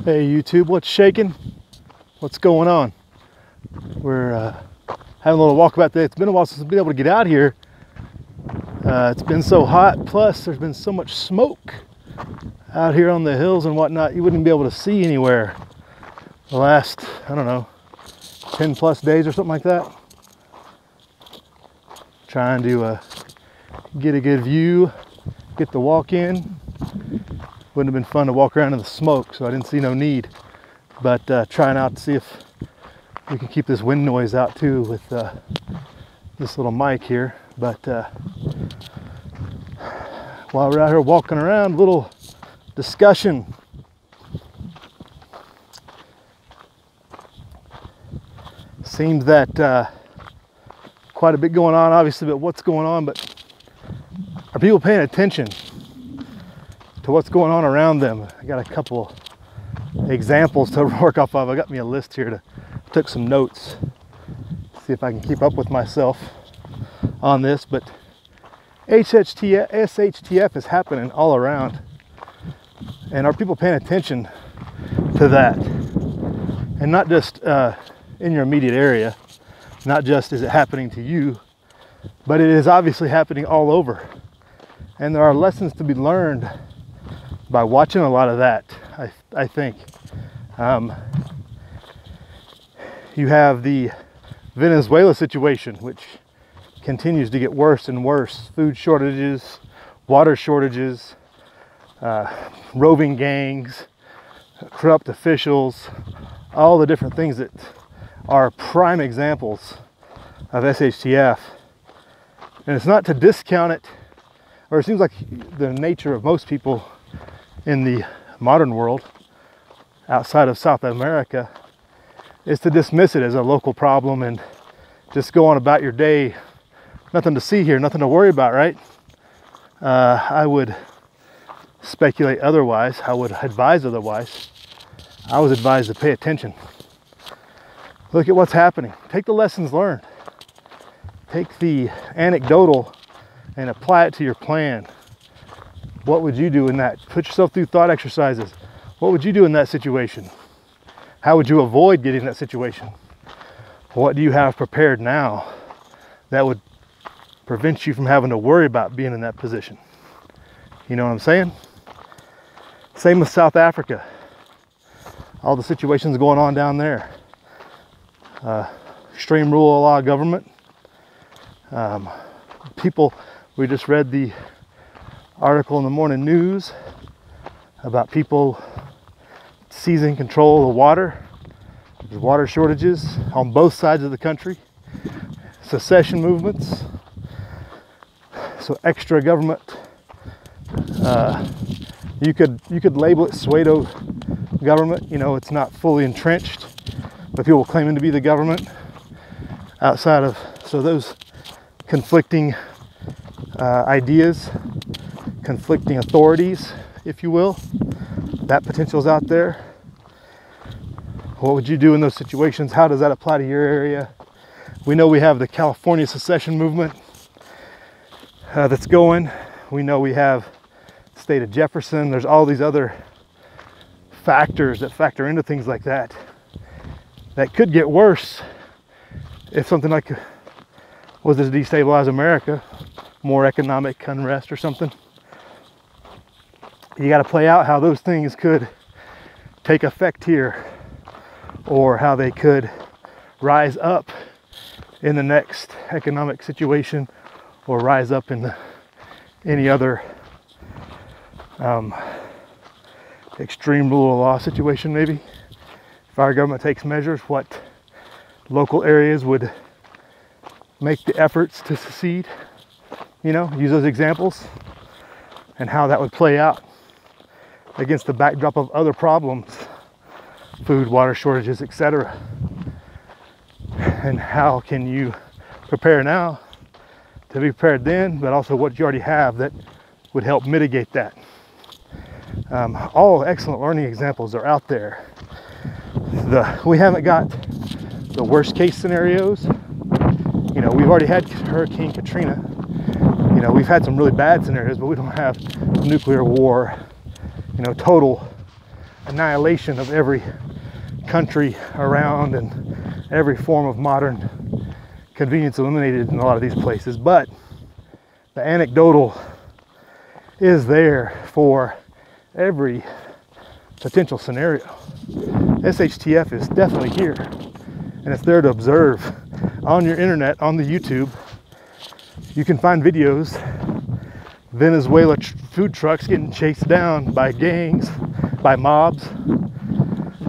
Hey YouTube, what's shaking? What's going on? We're having a little walkabout today. It's been a while since I've been able to get out here. It's been so hot, plus there's been so much smoke out here on the hills and whatnot, you wouldn't be able to see anywhere the last, I don't know, 10 plus days or something like that. Trying to get a good view, get the walk in. Wouldn't have been fun to walk around in the smoke, so I didn't see no need. But trying out to see if we can keep this wind noise out too with this little mic here. But while we're out here walking around, little discussion. Seems that quite a bit going on, obviously, but what's going on, but are people paying attention to what's going on around them? I got a couple examples to work off of. I got me a list here took some notes, see if I can keep up with myself on this, but SHTF is happening all around, and are people paying attention to that? And not just in your immediate area, not just is it happening to you, but it is obviously happening all over. And there are lessons to be learned by watching a lot of that, I think. You have the Venezuela situation, which continues to get worse and worse. Food shortages, water shortages, roving gangs, corrupt officials, all the different things that are prime examples of SHTF. And it's not to discount it, or it seems like the nature of most people in the modern world outside of South America is to dismiss it as a local problem and just go on about your day. Nothing to see here, nothing to worry about, right? I would speculate otherwise. I would advise otherwise. I was advised to pay attention. Look at what's happening. Take the lessons learned. Take the anecdotal and apply it to your plan. What would you do in that? Put yourself through thought exercises. What would you do in that situation? How would you avoid getting in that situation? What do you have prepared now that would prevent you from having to worry about being in that position? You know what I'm saying? Same with South Africa. All the situations going on down there. Extreme rule of law government. People, we just read the article in the morning news about people seizing control of the water. There's water shortages on both sides of the country. Secession movements. So extra government. You could label it pseudo government. You know, it's not fully entrenched, but people claiming to be the government outside of, so those conflicting ideas, conflicting authorities, if you will, that potential's out there. What would you do in those situations? How does that apply to your area? We know we have the California secession movement that's going. We know we have the state of Jefferson. There's all these other factors that factor into things like that that could get worse if something like was to destabilize America, more economic unrest or something. You got to play out how those things could take effect here, or how they could rise up in the next economic situation, or rise up in any other extreme rule of law situation. Maybe if our government takes measures, what local areas would make the efforts to secede, you know, use those examples, and how that would play out against the backdrop of other problems, food, water shortages, etc. And how can you prepare now to be prepared then, but also what you already have that would help mitigate that. All excellent learning examples are out there. We haven't got the worst case scenarios. You know, we've already had Hurricane Katrina. You know, we've had some really bad scenarios, but we don't have nuclear war, you know, total annihilation of every country around and every form of modern convenience eliminated in a lot of these places. But the anecdotal is there for every potential scenario. SHTF is definitely here, and it's there to observe. On your internet, on the YouTube, you can find videos, Venezuela food trucks getting chased down by gangs, by mobs,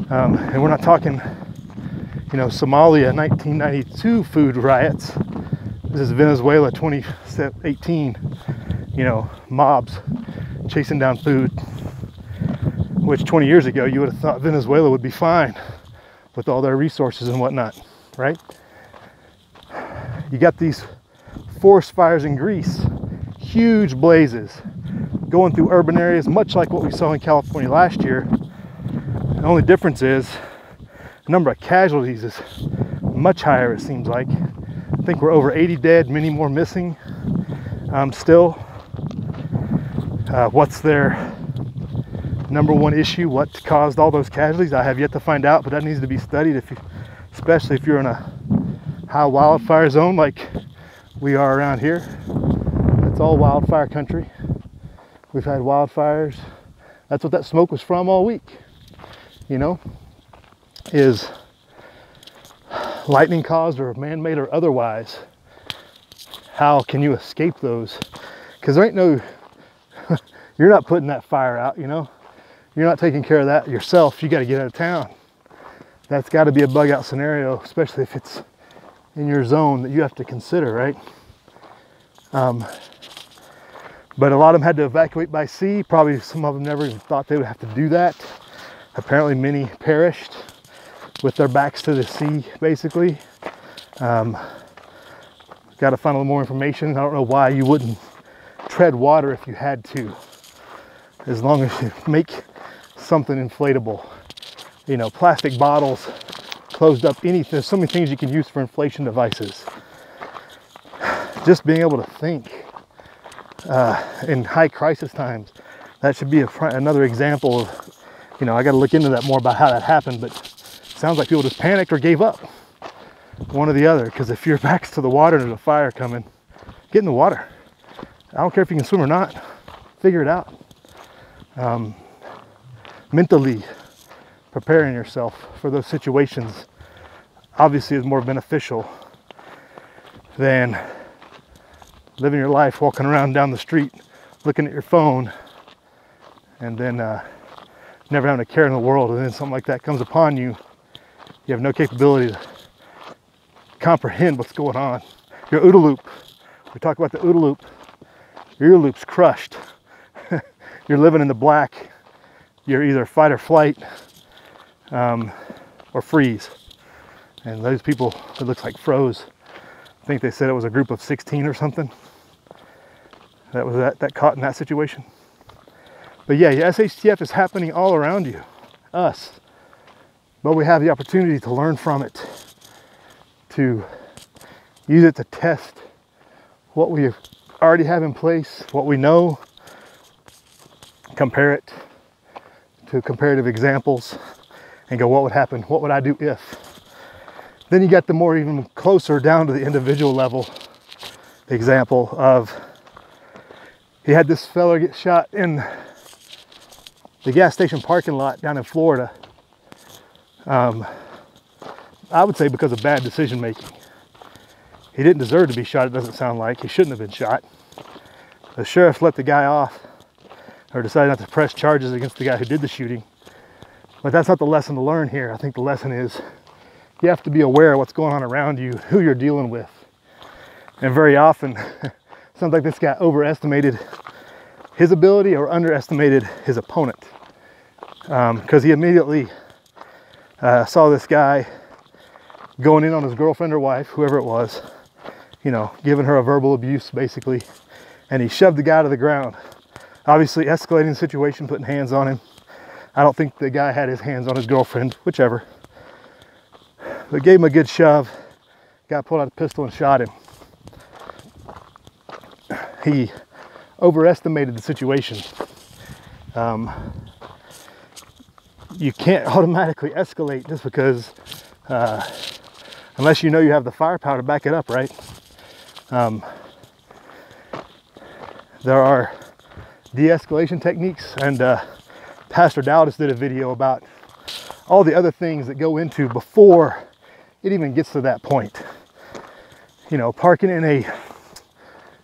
and we're not talking, you know, Somalia 1992 food riots. This is Venezuela 2018, you know, mobs chasing down food, which 20 years ago you would have thought Venezuela would be fine with all their resources and whatnot, right? You got these forest fires in Greece, huge blazes going through urban areas, much like what we saw in California last year. The only difference is the number of casualties is much higher, it seems like. I think we're over 80 dead, many more missing still. What's their number one issue? What caused all those casualties? I have yet to find out, but that needs to be studied, especially if you're in a high wildfire zone like we are around here. It's all wildfire country. We've had wildfires. That's what that smoke was from all week, you know, is lightning caused or man-made or otherwise. How can you escape those? Because there ain't no, you're not putting that fire out, you know. You're not taking care of that yourself. You got to get out of town. That's got to be a bug out scenario, especially if it's in your zone that you have to consider, right? But a lot of them had to evacuate by sea. Probably some of them never even thought they would have to do that. Apparently many perished with their backs to the sea, basically. Got to find a little more information. I don't know why you wouldn't tread water if you had to, as long as you make something inflatable. You know, plastic bottles, closed up, anything. There's so many things you can use for inflation devices. Just being able to think in high crisis times, that should be another example of, you know, I got to look into that more about how that happened, but it sounds like people just panicked or gave up. One or the other, because if your back's to the water and there's a fire coming, get in the water. I don't care if you can swim or not, figure it out. Mentally preparing yourself for those situations obviously is more beneficial than living your life walking around down the street looking at your phone and then never having a care in the world, and then something like that comes upon you. You have no capability to comprehend what's going on. Your OODA loop, we talk about the OODA loop, your OODA loop's crushed. You're living in the black. You're either fight or flight or freeze. And those people, it looks like froze. I think they said it was a group of 16 or something that was that caught in that situation. But yeah, SHTF is happening all around you, us. But we have the opportunity to learn from it, to use it to test what we already have in place, what we know, compare it to comparative examples, and go, what would happen? What would I do if? Then you get the more even closer down to the individual level example of, he had this fella get shot in the gas station parking lot down in Florida. I would say because of bad decision making. He didn't deserve to be shot, it doesn't sound like. He shouldn't have been shot. The sheriff let the guy off, or decided not to press charges against the guy who did the shooting. But that's not the lesson to learn here. I think the lesson is you have to be aware of what's going on around you, who you're dealing with. And very often, sounds like this guy overestimated his ability or underestimated his opponent. Because he immediately saw this guy going in on his girlfriend or wife, whoever it was, you know, giving her a verbal abuse basically. And he shoved the guy to the ground. Obviously escalating the situation, putting hands on him. I don't think the guy had his hands on his girlfriend, whichever. But gave him a good shove. Guy pulled out a pistol and shot him. He overestimated the situation. you can't automatically escalate just because, unless you know you have the firepower to back it up, right? There are de-escalation techniques, and Pastor Dowdis did a video about all the other things that go into before it even gets to that point. You know, parking in a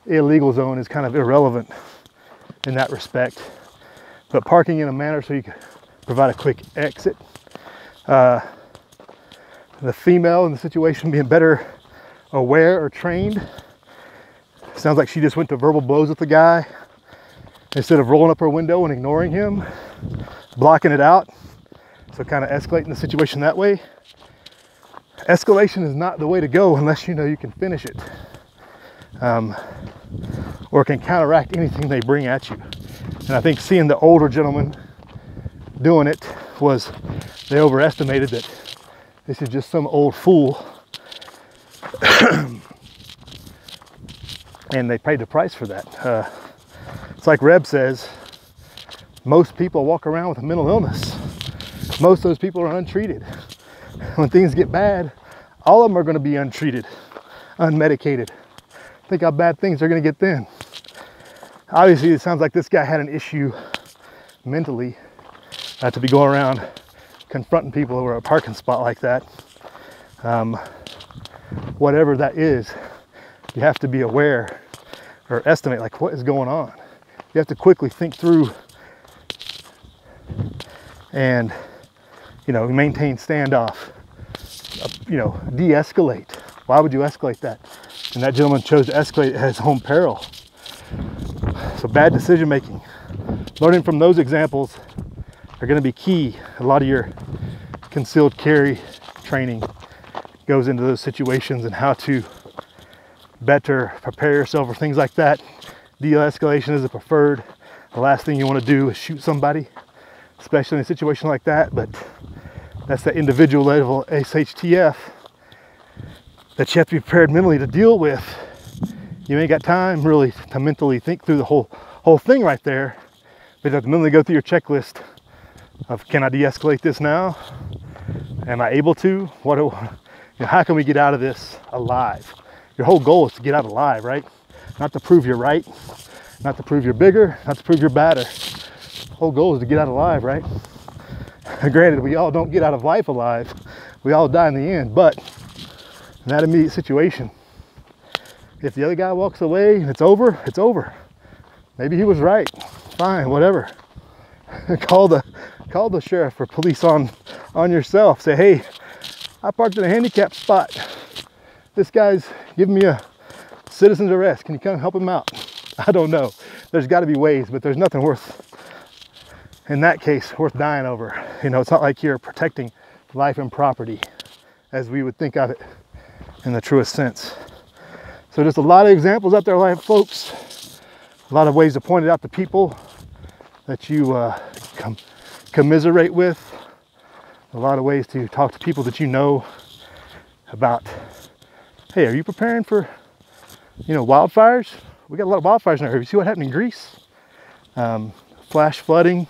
illegal zone is kind of irrelevant in that respect, but parking in a manner so you can provide a quick exit. The female in the situation being better aware or trained. Sounds like she just went to verbal blows with the guy instead of rolling up her window and ignoring him, blocking it out. So kind of escalating the situation that way. Escalation is not the way to go unless you know you can finish it, or can counteract anything they bring at you. And I think seeing the older gentleman doing it was, they overestimated that this is just some old fool. And they paid the price for that. It's like Reb says, most people walk around with a mental illness. Most of those people are untreated. When things get bad, all of them are going to be untreated, unmedicated. Think how bad things are going to get then. Obviously, it sounds like this guy had an issue mentally to be going around confronting people over a parking spot like that. Whatever that is, you have to be aware or estimate like what is going on. You have to quickly think through and, you know, maintain standoff, you know, de-escalate. Why would you escalate that? And that gentleman chose to escalate at his own peril. So bad decision making. Learning from those examples are going to be key. A lot of your concealed carry training goes into those situations and how to better prepare yourself for things like that. De-escalation is the preferred. The last thing you want to do is shoot somebody, especially in a situation like that, but that's the individual level SHTF that you have to be prepared mentally to deal with. You ain't got time really to mentally think through the whole thing right there, but you have to mentally go through your checklist of, can I de-escalate this now? Am I able to? How can we get out of this alive? Your whole goal is to get out alive, right? Not to prove you're right, not to prove you're bigger, not to prove you're badder. The whole goal is to get out alive, right? Granted, we all don't get out of life alive. We all die in the end, but in that immediate situation, if the other guy walks away and it's over, it's over. Maybe he was right. Fine, whatever. Call the sheriff or police on yourself. Say, hey, I parked in a handicapped spot. This guy's giving me a citizen's arrest. Can you come help him out? I don't know. There's got to be ways, but there's nothing in that case, worth dying over. You know, it's not like you're protecting life and property as we would think of it in the truest sense. So just a lot of examples out there, folks. A lot of ways to point it out to people that you commiserate with. A lot of ways to talk to people that you know about, hey, are you preparing for, you know, wildfires? We got a lot of wildfires in our area. You see what happened in Greece? Flash flooding.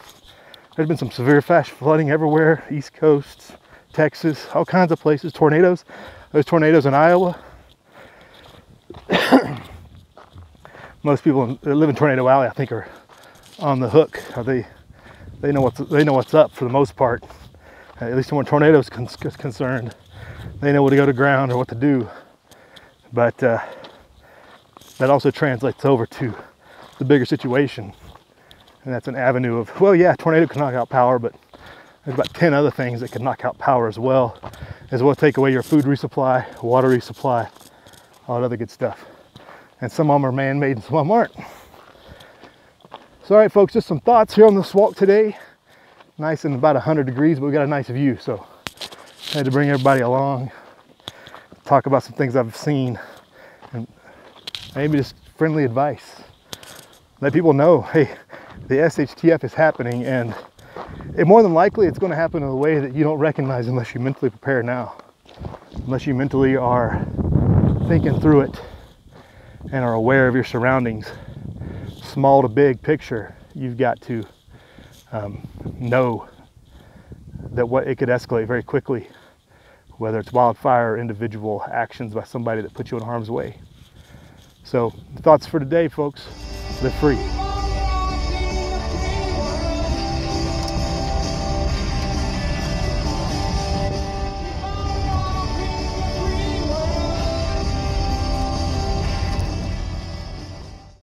There's been some severe flash flooding everywhere. East Coast, Texas, all kinds of places. Tornadoes. There's tornadoes in Iowa. Most people that live in Tornado Alley, I think, are on the hook. They know what's up for the most part. At least when tornadoes concerned, they know where to go to ground or what to do. But that also translates over to the bigger situation, and that's an avenue of, well, yeah, tornado can knock out power, but there's about 10 other things that can knock out power as well take away your food resupply, water resupply, all that other good stuff. And some of them are man-made and some of them aren't. So all right, folks, just some thoughts here on this walk today. Nice and about 100 degrees, but we got a nice view, so I had to bring everybody along, talk about some things I've seen, and maybe just friendly advice. Let people know, hey, the SHTF is happening, and more than likely it's going to happen in a way that you don't recognize unless you mentally prepare now, unless you mentally are thinking through it and are aware of your surroundings, small to big picture. You've got to know that it could escalate very quickly, whether it's wildfire or individual actions by somebody that puts you in harm's way. So, thoughts for today, folks: live free.